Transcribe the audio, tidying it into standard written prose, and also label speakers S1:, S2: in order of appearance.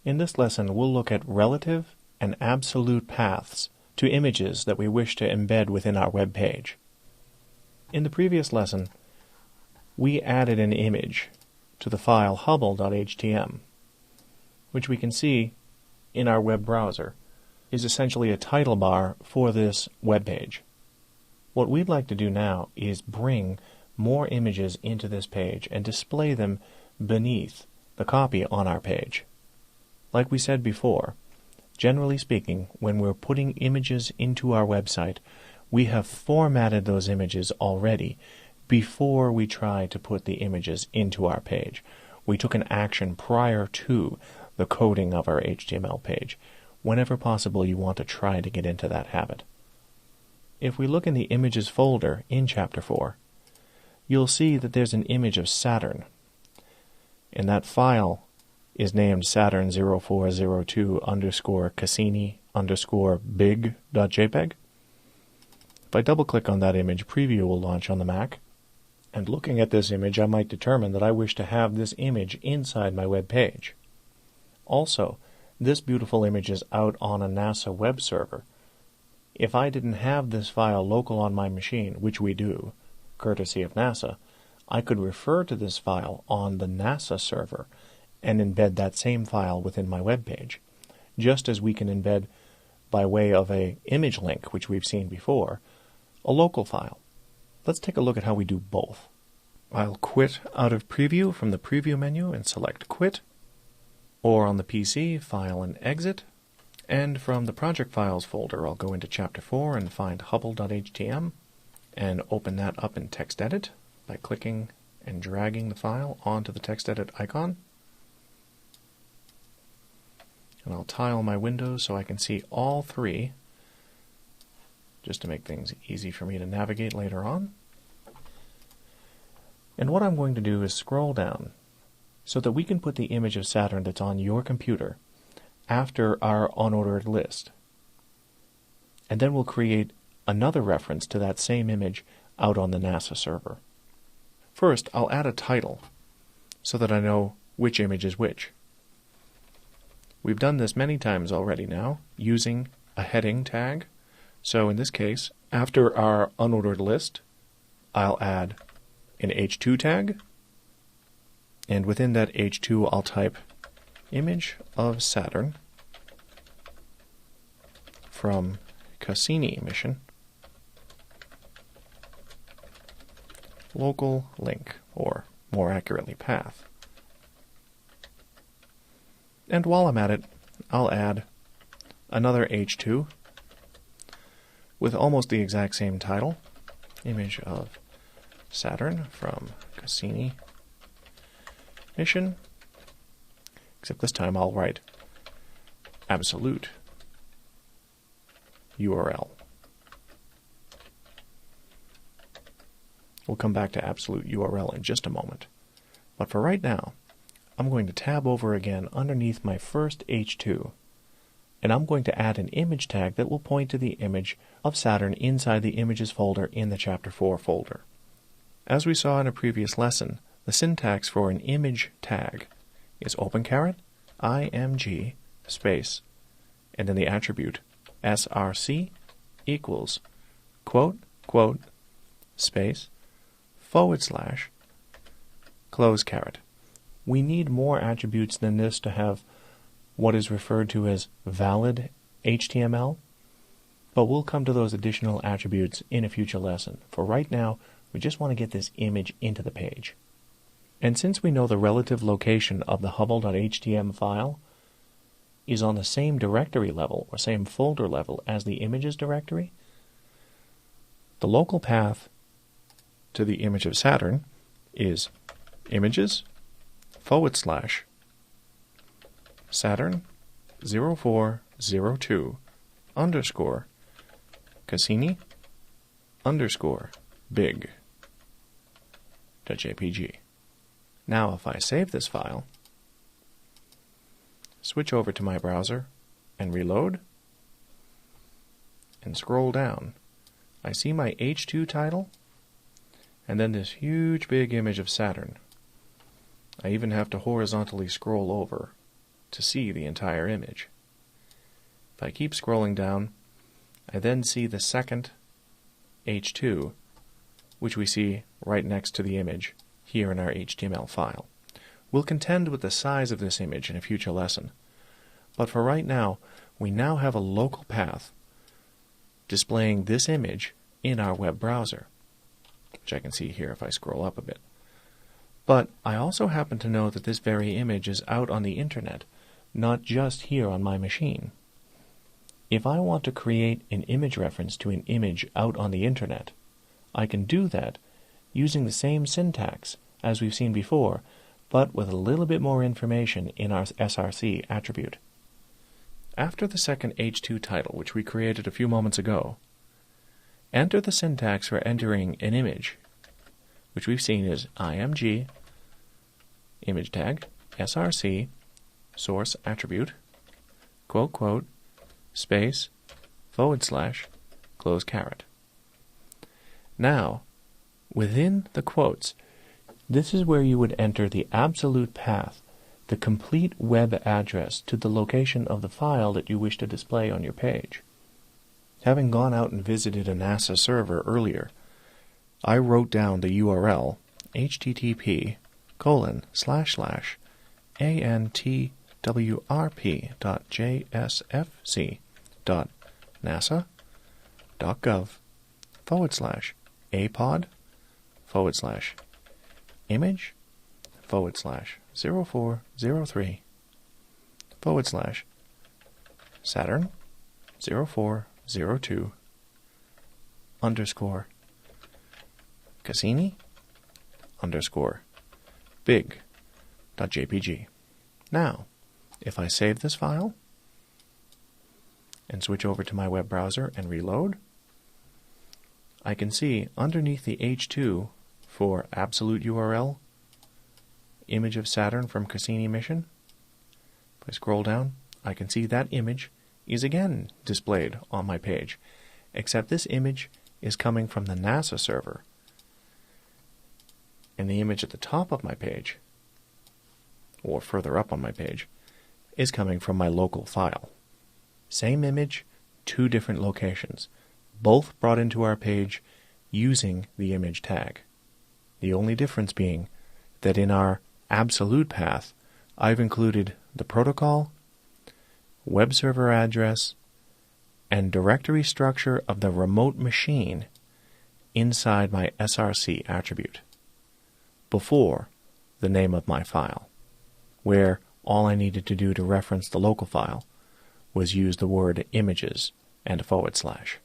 S1: In this lesson, we'll look at relative and absolute paths to images that we wish to embed within our web page. In the previous lesson, we added an image to the file hubble.htm, which we can see in our web browser is essentially a title bar for this web page. What we'd like to do now is bring more images into this page and display them beneath the copy on our page. Like we said before, generally speaking, when we're putting images into our website, we have formatted those images already before we try to put the images into our page. We took an action prior to the coding of our HTML page. Whenever possible, you want to try to get into that habit. If we look in the Images folder in Chapter 4, you'll see that there's an image of Saturn, and that file is named Saturn0402_Cassini_big.jpg. If I double-click on that image, Preview will launch on the Mac, and looking at this image, I might determine that I wish to have this image inside my web page. Also, this beautiful image is out on a NASA web server. If I didn't have this file local on my machine, which we do, courtesy of NASA, I could refer to this file on the NASA server and embed that same file within my web page, just as we can embed, by way of an image link, which we've seen before, a local file. Let's take a look at how we do both. I'll quit out of Preview from the Preview menu and select Quit, or on the PC, File and Exit, and from the Project Files folder, I'll go into Chapter 4 and find hubble.htm and open that up in TextEdit by clicking and dragging the file onto the TextEdit icon. And I'll tile my windows so I can see all three, just to make things easy for me to navigate later on. And what I'm going to do is scroll down so that we can put the image of Saturn that's on your computer after our unordered list. And then we'll create another reference to that same image out on the NASA server. First, I'll add a title so that I know which image is which. We've done this many times already now using a heading tag. So in this case, after our unordered list, I'll add an H2 tag, and within that H2 I'll type image of Saturn from Cassini mission, local link, or more accurately path. And while I'm at it, I'll add another H2 with almost the exact same title, image of Saturn from Cassini mission, except this time I'll write absolute URL. We'll come back to absolute URL in just a moment. But for right now, I'm going to tab over again underneath my first H2, and I'm going to add an image tag that will point to the image of Saturn inside the Images folder in the Chapter 4 folder. As we saw in a previous lesson, the syntax for an image tag is img space, and then the attribute src equals quote, quote, space, / close caret. We need more attributes than this to have what is referred to as valid HTML, but we'll come to those additional attributes in a future lesson. For right now, we just want to get this image into the page. And since we know the relative location of the hubble.htm file is on the same directory level or same folder level as the images directory, the local path to the image of Saturn is images / Saturn 0402 _ Cassini _ big.jpg. Now if I save this file, switch over to my browser and reload, and scroll down, I see my H2 title and then this huge big image of Saturn. I even have to horizontally scroll over to see the entire image. If I keep scrolling down, I then see the second H2, which we see right next to the image here in our HTML file. We'll contend with the size of this image in a future lesson, but for right now, we now have a local path displaying this image in our web browser, which I can see here if I scroll up a bit. But I also happen to know that this very image is out on the internet, not just here on my machine. If I want to create an image reference to an image out on the internet, I can do that using the same syntax as we've seen before, but with a little bit more information in our SRC attribute. After the second H2 title, which we created a few moments ago, enter the syntax for entering an image, which we've seen is img, image tag, src, source attribute, quote, quote, space, / close caret. Now, within the quotes, this is where you would enter the absolute path, the complete web address to the location of the file that you wish to display on your page. Having gone out and visited a NASA server earlier, I wrote down the URL http://antwrp.jsfc.nasa.gov/apod/image/0403 /Saturn 0402 _ Cassini _ big.jpg. Now, if I save this file and switch over to my web browser and reload, I can see underneath the H2 for absolute URL, image of Saturn from Cassini mission, if I scroll down, I can see that image is again displayed on my page, except this image is coming from the NASA server, and the image at the top of my page, or further up on my page, is coming from my local file. Same image, two different locations, both brought into our page using the image tag. The only difference being that in our absolute path, I've included the protocol, web server address, and directory structure of the remote machine inside my SRC attribute, before the name of my file, where all I needed to do to reference the local file was use the word images and /.